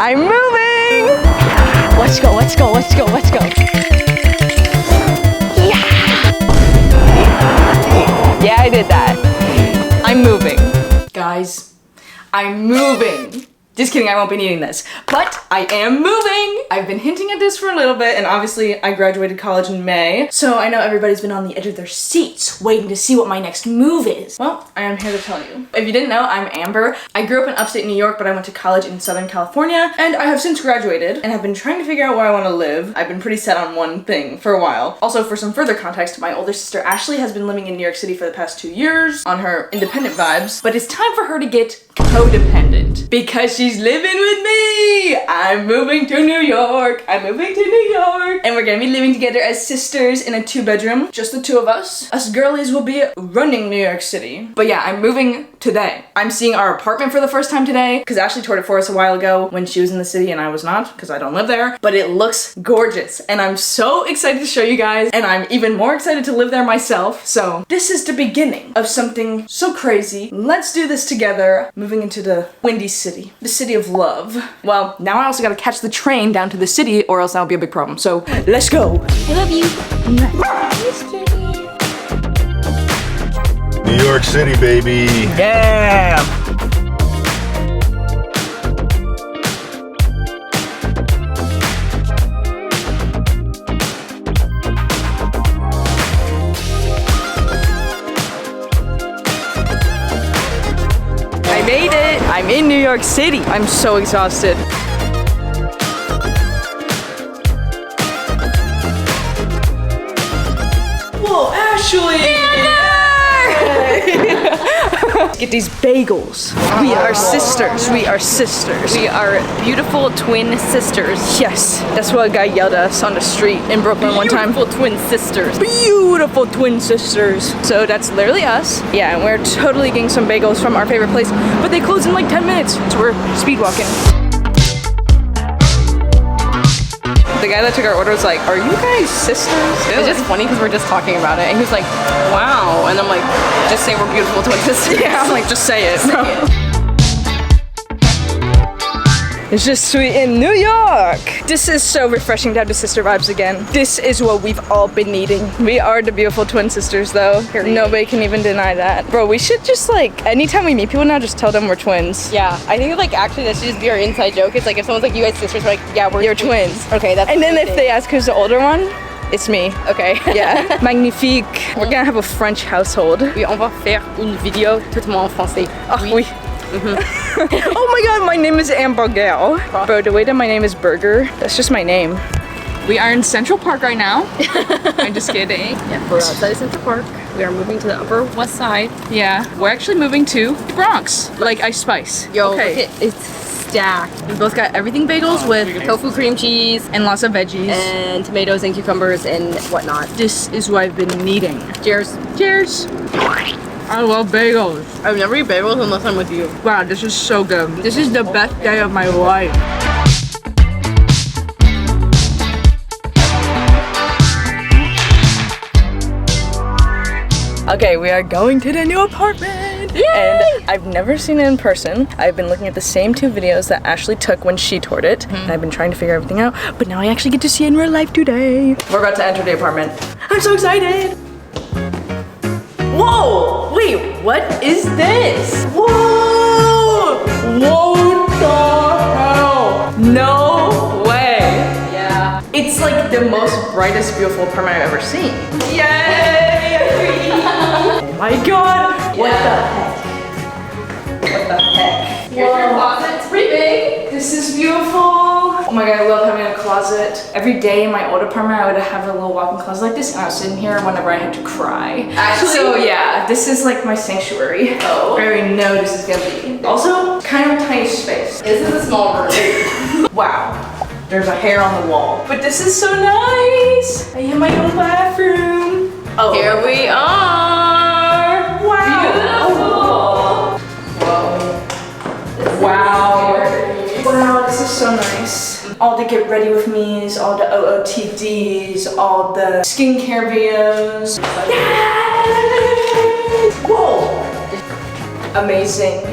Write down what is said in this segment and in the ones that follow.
I'm moving. Let's go, let's go, let's go, let's go. Yeah. Yeah, I did that. I'm moving. Guys, I'm moving. Just kidding, I won't be needing this. But I am moving! I've been hinting at this for a little bit, and obviously I graduated college in May, so I know everybody's been on the edge of their seats waiting to see what my next move is. Well, I am here to tell you. If you didn't know, I'm Amber. I grew up in upstate New York, but I went to college in Southern California, and I have since graduated and have been trying to figure out where I want to live. I've been pretty set on one thing for a while. Also, for some further context, my older sister Ashley has been living in New York City for the past 2 years on her independent vibes, but it's time for her to get codependent because she's living with me. I'm moving to New York. I'm moving to New York. And we're gonna be living together as sisters in a 2-bedroom. Just the two of us. Us girlies will be running New York City. But yeah, I'm moving today. I'm seeing our apartment for the first time today because Ashley toured it for us a while ago when she was in the city and I was not because I don't live there. But it looks gorgeous and I'm so excited to show you guys, and I'm even more excited to live there myself. So this is the beginning of something so crazy. Let's do this together. Moving into the Windy City, the city of love. Well, now I also gotta catch the train down to the city or else that'll be a big problem. So let's go. I love you. New York City, baby. Yeah. I made it. I'm in New York City. I'm so exhausted. Whoa, Ashley! Get these bagels. We are sisters. We are sisters. We are beautiful twin sisters. Yes, that's what a guy yelled at us on the street in Brooklyn one time. Beautiful twin sisters. Beautiful twin sisters. So that's literally us. Yeah, and we're totally getting some bagels from our favorite place, but they close in like 10 minutes, so we're speed walking. The guy that took our order was like, "Are you guys sisters?" It's just funny because we're just talking about it, and he was like, "Wow," and I'm like, "Just say we're beautiful twin sisters." Yeah, I'm like, just say it, bro. It's just sweet in New York. This is so refreshing to have the sister vibes again. This is what we've all been needing. We are the beautiful twin sisters though. Nobody can even deny that. Bro, we should just like, anytime we meet people now, just tell them we're twins. Yeah, I think like actually that should just be our inside joke. It's like if someone's like, "You guys sisters," we're like, "Yeah, we're twins." Okay, that's. And then if they ask who's the older one, it's me. Okay. Yeah. Magnifique. We're gonna have a French household. Oui, on va faire une vidéo totalement en français. Oh, oui. Oh my god, my name is Amber Gale. Bro, the way that my name is Burger, that's just my name. We are in Central Park right now. I'm just kidding. Yeah, we're outside of Central Park. We are moving to the Upper West Side. Yeah, we're actually moving to the Bronx, like Ice Spice. Yo, okay. look at, it's stacked. We both got everything bagels with Tofu, cream cheese, and lots of veggies. and tomatoes and cucumbers and whatnot. This is what I've been needing. Cheers. Cheers. I love bagels. I've never eaten bagels unless I'm with you. Wow, this is so good. This is the best day of my life. Okay, we are going to the new apartment. Yay! And I've never seen it in person. I've been looking at the same 2 videos that Ashley took when she toured it. And I've been trying to figure everything out. But now I actually get to see it in real life today. We're about to enter the apartment. I'm so excited. Whoa! Wait, what is this? Whoa! What the hell? No way! Yeah. It's like the most brightest, beautiful apartment I've ever seen. Yay! Oh my god! What the heck? What the heck? Here's your closet. It's pretty big. This is beautiful. Oh my god, I love having a closet. Every day in my old apartment, I would have a little walk-in closet like this, and I was sitting here whenever I had to cry. Actually? So yeah, this is like my sanctuary. Oh. I already know this is gonna be. Also, kind of a tiny space. This is a small room. Wow. There's a hair on the wall. But this is so nice. I have my own bathroom. Oh. Here we are. Wow. Beautiful. Whoa. Wow. Wow, this is so nice. All the get ready with me's, all the OOTDs, all the skincare videos. Yes! Whoa! Amazing.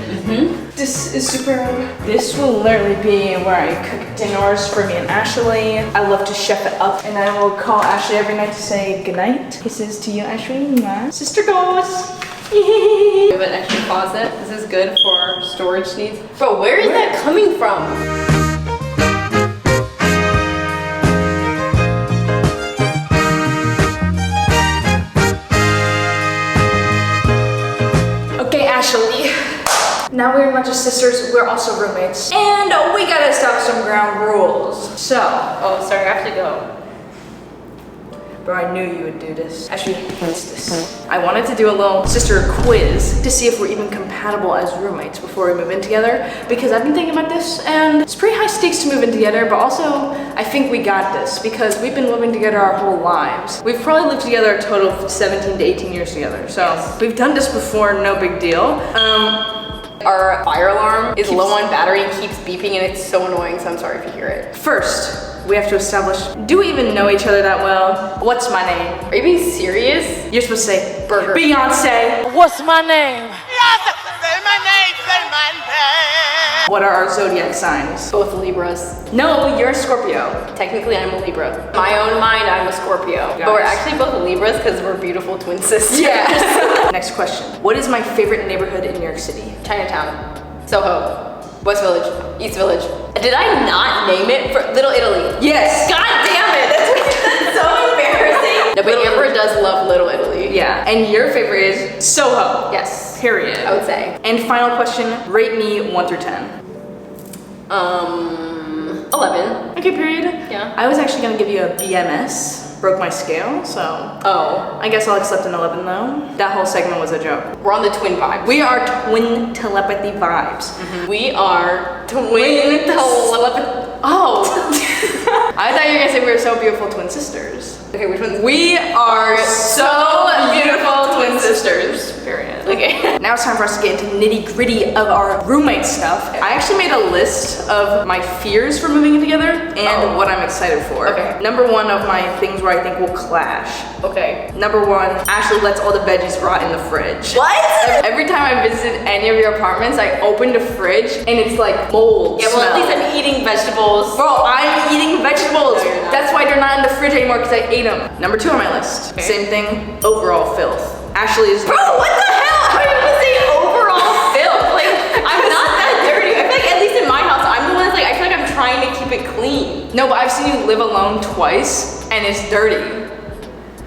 This is superb. This will literally be where I cook dinners for me and Ashley. I love to chef it up, and I will call Ashley every night to say goodnight. Kisses to you, Ashley. Mwah. Sister goes. We have an extra closet. This is good for storage needs. Bro, where is that coming from? Okay, Ashley. Now we're not just sisters, we're also roommates. And we gotta establish some ground rules. So, Oh, sorry, I have to go. bro, I knew you would do this. Actually, hates this. I wanted to do a little sister quiz to see if we're even compatible as roommates before we move in together, because I've been thinking about this and it's pretty high stakes to move in together, but also I think we got this because we've been living together our whole lives. We've probably lived together a total of 17 to 18 years together. So we've done this before, no big deal. Our fire alarm is low on battery and keeps beeping, and it's so annoying, so I'm sorry if you hear it. First, we have to establish, do we even know each other that well? What's my name? Are you being serious? You're supposed to say, Burger. Beyonce. What's my name? Say my name, say my name. What are our zodiac signs? Both Libras. No, you're a Scorpio. Technically, I'm a Libra. In my own mind, I'm a Scorpio. But we're actually both Libras because we're beautiful twin sisters. Yes. Next question. What is my favorite neighborhood in New York City? Chinatown, Soho, West Village, East Village. Did I not name it for Little Italy? Yes. God damn it! That's so embarrassing. No, but Amber does love Little Italy. Yeah. And your favorite is Soho. Yes. Period. I would say. And final question, rate me 1 through 10. 11. Okay, period. Yeah. I was actually gonna give you a BMS. Broke my scale, so Oh. I guess I'll accept an 11 though. That whole segment was a joke. We're on the twin vibe. We are twin telepathy vibes. We are twin telepathy. Oh. I thought you were gonna say we were so beautiful twin sisters. Okay, which one's We are so beautiful twin sisters. Period. Okay. Now it's time for us to get into nitty gritty of our roommate stuff. I actually made a list of my fears for moving in together and what I'm excited for. Okay. Number one of my things where I think we'll clash. Okay. Number one, Ashley lets all the veggies rot in the fridge. What? Every time I visit any of your apartments, I open the fridge and it's like mold Yeah, well, at smell. least I'm eating vegetables. Bro, I'm eating vegetables. No, you're not. That's why they're not in the fridge anymore, because I ate them. Number 2 on my list. Okay. Same thing, overall filth. Ashley is. Bro, what the hell? How are you gonna say overall filth? Like, I'm not that dirty. I feel like at least in my house, I'm the one that's like, I feel like I'm trying to keep it clean. No, but I've seen you live alone twice, and it's dirty.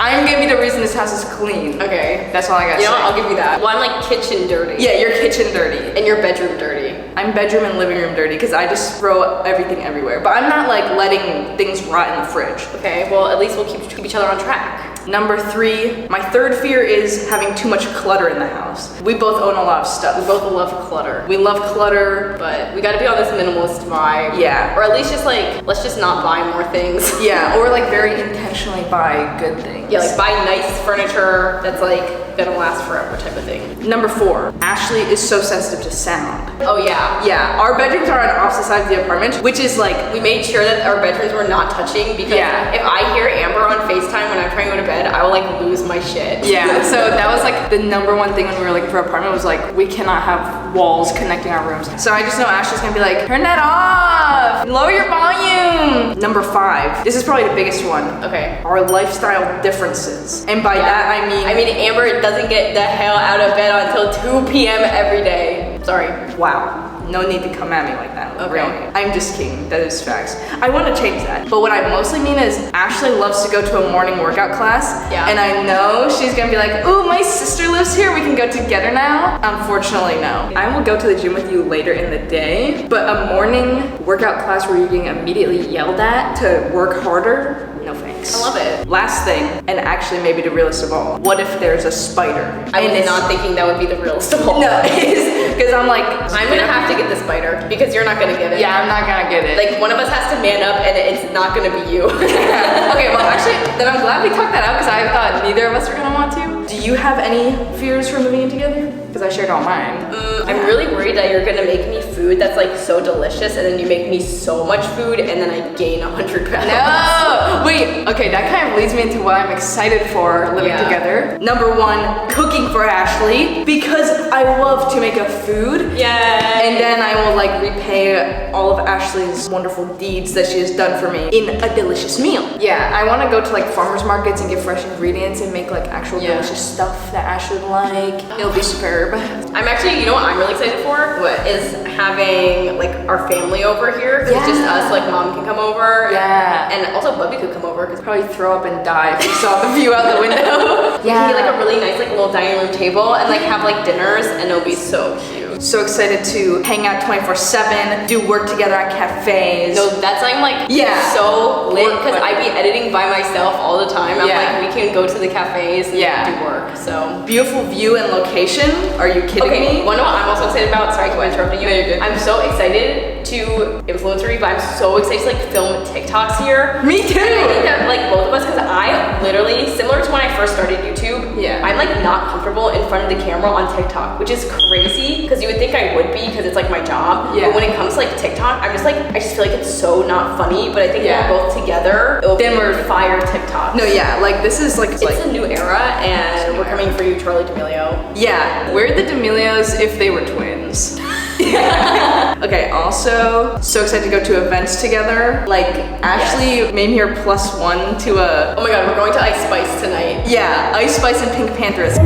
I'm gonna be the reason this house is clean. Okay. That's all I gotta You know what? say. I'll give you that. Well, I'm like kitchen dirty. Yeah, your kitchen dirty. And your bedroom dirty. I'm bedroom and living room dirty because I just throw everything everywhere. But I'm not like letting things rot in the fridge. Okay, well, at least we'll keep each other on track. Number 3, my third fear is having too much clutter in the house. We both own a lot of stuff. We both love clutter. We love clutter. But we gotta be on this minimalist vibe. Yeah. Or at least just like, let's just not buy more things. Yeah, or like very intentionally buy good things. Yeah, like buy nice furniture that's like gonna last forever type of thing. Number 4, Ashley is so sensitive to sound. Oh yeah. Yeah, our bedrooms are on opposite sides of the apartment, which is like, We made sure that our bedrooms were not touching because Yeah. if I hear Amber on FaceTime when I'm trying to go to bed, I will like lose my shit. yeah, so that was like the number one thing when we were looking for an apartment was like, we cannot have walls connecting our rooms. So I just know Ashley's gonna be like, turn that off, lower your volume. Number 5, this is probably the biggest one. Okay. Our lifestyle differences. And by that, I mean, Amber doesn't get the hell out of bed until 2 p.m. every day. Sorry. wow. No need to come at me like that, Okay. really. I'm just kidding, that is facts. I want to change that. But what I mostly mean is Ashley loves to go to a morning workout class. Yeah. And I know she's gonna be like, ooh, my sister lives here, we can go together now. Unfortunately, no. I will go to the gym with you later in the day, but a morning workout class where you're getting immediately yelled at to work harder, no thanks. I love it. Last thing, and actually maybe the realest of all, what if there's a spider? I was And it's- not thinking that would be the realest of all. No, because I'm like, I'm gonna have to get the spider because you're not gonna get it. yeah, I'm not gonna get it. Like one of us has to man up and it's not gonna be you. Okay, well actually, then I'm glad we talked that out because I thought neither of us are gonna want to. Do you have any fears for moving in together? Because I shared all mine. I'm really worried that you're gonna make me food that's like so delicious and then you make me so much food and then I gain 100 pounds. No! Wait, okay, that kind of leads me into what I'm excited for living together. Number one, cooking for Ashley, because I love to make a food. Yeah. And then I will like repay all of Ashley's wonderful deeds that she has done for me in a delicious meal. Yeah, I want to go to like farmers markets and get fresh ingredients and make like actual delicious stuff that Ashley would like. It'll be superb. I'm actually, you know what I'm really excited for? What is having like our family over here. It's just us, like mom can come over. Yeah. And also Bubby could come over because Probably throw up and die if you saw the view out the window. we can get like a really nice like little dining room table and like have like dinners and it'll be so cute. So excited to hang out 24/7, do work together at cafes. No, that's I'm like so lit because I be editing by myself all the time. I'm like, we can go to the cafes and do work. So beautiful view and location. Are you kidding me? One of what I'm also excited about. Sorry, I keep interrupting you. No, you're good. I'm so excited to influencer, but I'm so excited to like film TikToks here. Me too. And I think that like both of us, because I literally, similar to when I first started YouTube, I'm like not comfortable in front of the camera on TikTok, which is crazy because you would think I would be because it's like my job. But when it comes to like TikTok, I'm just like, I just feel like it's so not funny. But I think when we're both together, it'll be fire TikTok. No, like this is like it's a new era, and we're coming for you, Charlie D'Amelio. Yeah, we're the D'Amelios if they were twins. Okay, also so excited to go to events together. Like Ashley made me her +1 to a oh my god, we're going to Ice Spice tonight. Yeah, Ice Spice and Pink Panthers.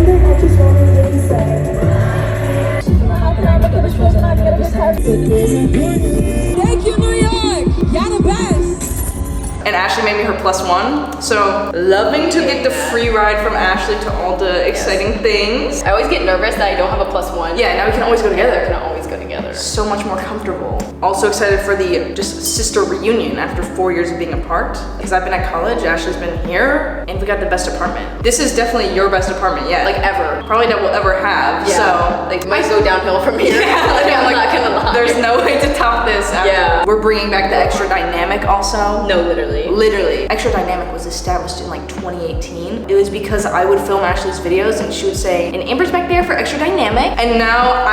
Thank you, New York. Y'all the best. And Ashley made me her +1. So loving to get the free ride from Ashley to all the exciting things. I always get nervous that I don't have a +1. Yeah, now we can always go together. We can always go together. So much more comfortable. Also excited for the just sister reunion after 4 years of being apart. Because I've been at college, Ashley's been here, and we got the best apartment. This is definitely your best apartment yet. Like ever. Probably that we'll ever have. Yeah. So like might go downhill from here. I'm not gonna lie. There's no way to top this after. We're bringing back the extra dynamic also. No, literally. Literally. Extra Dynamic was established in like 2018. It was because I would film Ashley's videos and she would say, and Amber's back there for Extra Dynamic. And now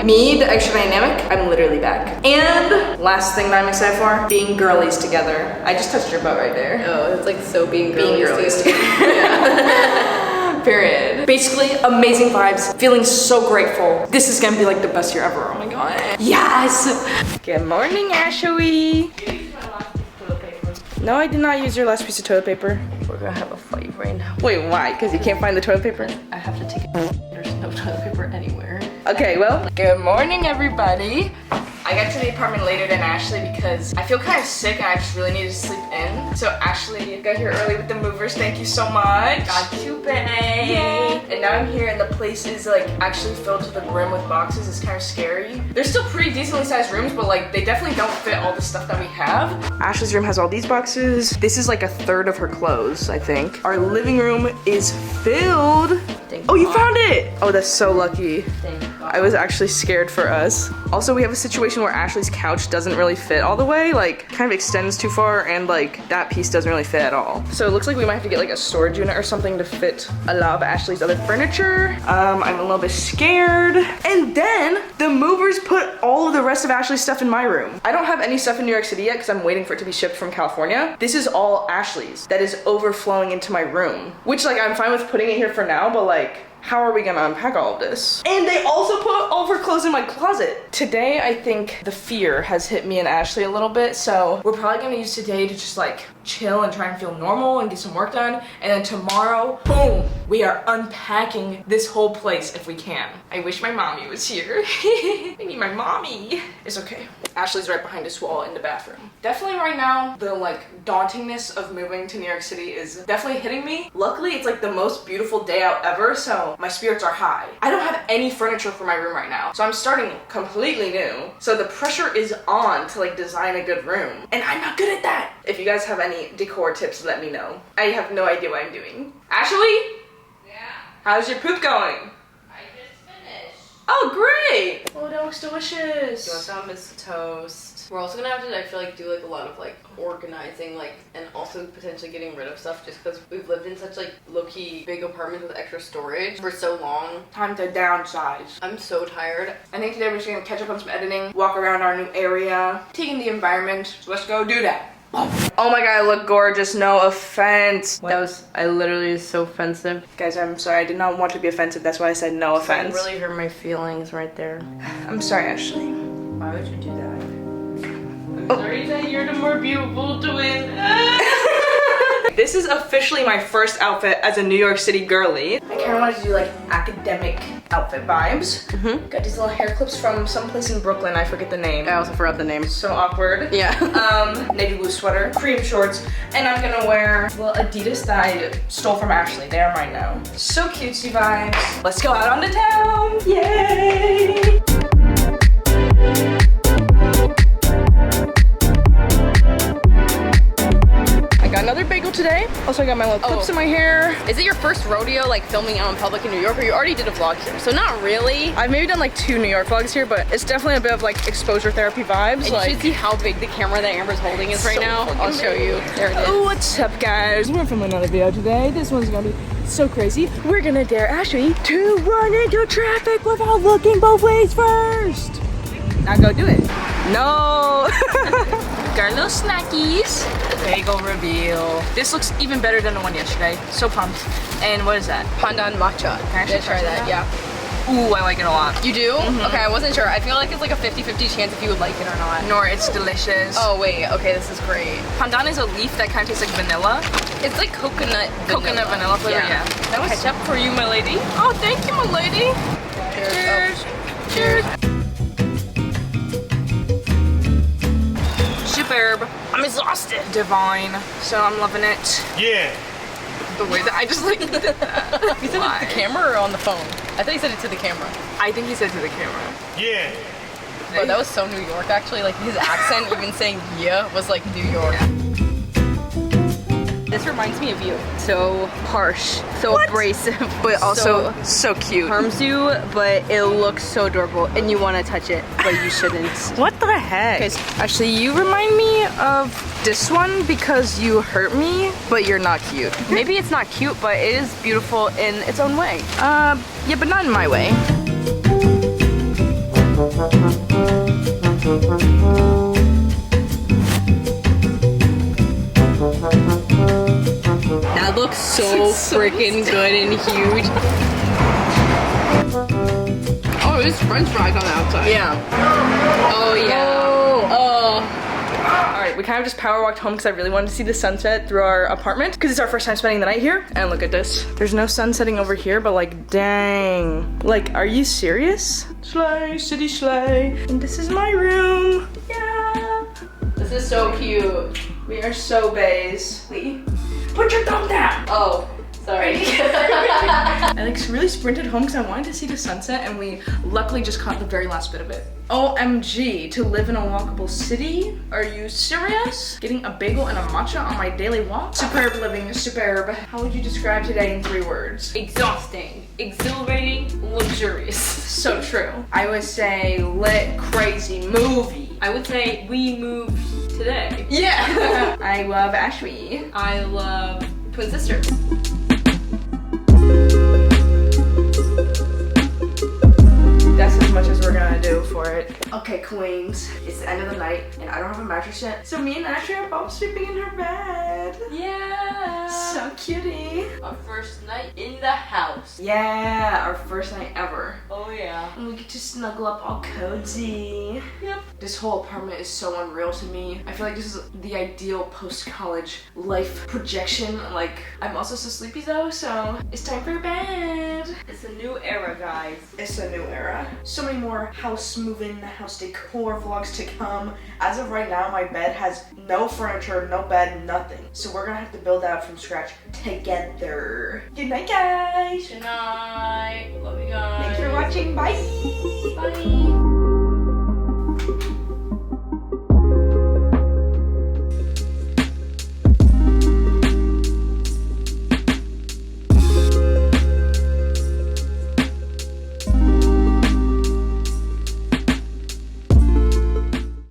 the Extra Dynamic, I'm literally back. And last thing that I'm excited for, being girlies together. I just touched your butt right there. Oh, it's like so being girlies together. Period. Basically, amazing vibes. Feeling so grateful. This is gonna be like the best year ever. Oh my god. Yes! Good morning, Ashley. No, I did not use your last piece of toilet paper. We're gonna have a fight right now. Wait, why? Because you can't find the toilet paper? I have to take it. There's no toilet paper anywhere. Okay, well, good morning, everybody. I got to the apartment later than Ashley because I feel kind of sick and I just really need to sleep in. So Ashley got here early with the movers. Thank you so much. Got you, babe. Yay. And now I'm here and the place is like actually filled to the brim with boxes. It's kind of scary. They're still pretty decently sized rooms, but like they definitely don't fit all the stuff that we have. Ashley's room has all these boxes. This is like a third of her clothes, I think. Our living room is filled. Oh, you found it! Oh, that's so lucky. I was actually scared for us. Also, we have a situation where Ashley's couch doesn't really fit all the way, like kind of extends too far, and like that piece doesn't really fit at all. So it looks like we might have to get like a storage unit or something to fit a lot of Ashley's other furniture. I'm a little bit scared. And then the movers put all of the rest of Ashley's stuff in my room. I don't have any stuff in New York City yet because I'm waiting for it to be shipped from California. This is all Ashley's that is overflowing into my room, which like I'm fine with putting it here for now, but like, how are we gonna unpack all of this? And they also put all of her clothes in my closet. Today, I think the fear has hit me and Ashley a little bit, so we're probably gonna use today to just like chill and try and feel normal and get some work done. And then tomorrow, boom, we are unpacking this whole place if we can. I wish my mommy was here. I need my mommy. It's okay. Ashley's right behind this wall in the bathroom. Definitely right now, the like dauntingness of moving to New York City is definitely hitting me. Luckily, it's like the most beautiful day out ever, so my spirits are high. I don't have any furniture for my room right now, so I'm starting completely new. So the pressure is on to like design a good room, and I'm not good at that. If you guys have any decor tips, let me know. I have no idea what I'm doing. Ashley? Yeah? How's your poop going? I just finished. Oh, great! Oh, that looks delicious. You want some? It's toast. We're also gonna have to, I feel like, do like a lot of like organizing, like, and also potentially getting rid of stuff just because we've lived in such like low-key big apartments with extra storage for so long. Time to downsize. I'm so tired. I think today we're just gonna catch up on some editing, walk around our new area, take in the environment. So let's go do that. Oh my god, I look gorgeous, no offense. That was, I literally is so offensive. Guys, I'm sorry, I did not want to be offensive, that's why I said no offense. It really hurt my feelings right there. I'm sorry, Ashley. Why would you do that? I'm sorry that you're the more beautiful twin. This is officially my first outfit as a New York City girly. I kind of wanted to do like academic outfit vibes. Got these little hair clips from someplace in Brooklyn, I forget the name. I also forgot the name. So awkward. Yeah. Navy blue sweater, cream shorts, and I'm gonna wear little Adidas that I stole from Ashley. They are mine now. So cutesy vibes. Let's go out on the town. Yay! Got another bagel today. Also, I got my little clips in my hair. Is it your first rodeo, like filming out in public in New York, or you already did a vlog here? So not really. I've maybe done like 2 New York vlogs here, but it's definitely a bit of like exposure therapy vibes. And like, you should see how big the camera that Amber's holding is right now. I'll show you. There it is. Oh, what's up, guys? We're filming another video today. This one's gonna be so crazy. We're gonna dare Ashley to run into traffic without looking both ways first. Now go do it. No. Got our little snackies. Bagel reveal. This looks even better than the one yesterday. So pumped. And what is that? Pandan matcha. Can I actually try that? Yeah. Ooh, I like it a lot. You do? Okay, I wasn't sure. I feel like it's like a 50-50 chance if you would like it or not. Nor it's delicious. Oh wait, okay, this is great. Pandan is a leaf that kind of tastes like vanilla. It's like coconut Vanilla flavor, yeah. That was ketchup for you, my lady. Oh, thank you, my lady. Cheers. Cheers. Superb. I'm exhausted. Divine. So I'm loving it. Yeah. The way that I just like did that. You said it to the camera or on the phone? I thought you said it to the camera. I think he said to the camera. Yeah. Bro, that was so New York actually. Like his accent, even saying yeah, was like New York. Yeah. This reminds me of you. So harsh, so abrasive, But also so cute. harms you, but it looks so adorable, and you want to touch it, but you shouldn't. What the heck? Guys, actually, you remind me of this one because you hurt me, but you're not cute. Maybe it's not cute, but it is beautiful in its own way. Yeah, but not in my way. That looks so freaking good and huge. Oh, there's French fries on the outside. Yeah. Oh yeah. Alright, we kind of just power walked home because I really wanted to see the sunset through our apartment because it's our first time spending the night here. And look at this. There's no sun setting over here, but like, dang. Like, are you serious? Schley, city schley. And this is my room. Yeah. This is so cute. We are so bays. Lee, put your thumb down. Oh, sorry. I like really sprinted home because I wanted to see the sunset and we luckily just caught the very last bit of it. OMG, to live in a walkable city? Are you serious? Getting a bagel and a matcha on my daily walk? Superb living, superb. How would you describe today in 3 words? Exhausting, exhilarating, luxurious. So true. I would say lit, crazy, movie. I would say we moved today. Yeah. I love Ashley. I love twin sisters. That's as much as we're gonna do for it. Okay, queens, it's the end of the night and I don't have a mattress yet. So me and Ashley are both sleeping in her bed. Yeah. So cutie. Our first night in the house. Yeah, our first night ever. Oh yeah. And we get to snuggle up all cozy. Yep. This whole apartment is so unreal to me. I feel like this is the ideal post-college life projection. Like, I'm also so sleepy though, so it's time for bed. It's a new era, guys. It's a new era. So many more house moving, house decor vlogs to come. As of right now, my bed has no furniture, no bed, nothing. So we're gonna have to build that from scratch together. Good night, guys. Good night. Love you guys. Thanks for watching. Bye. Bye.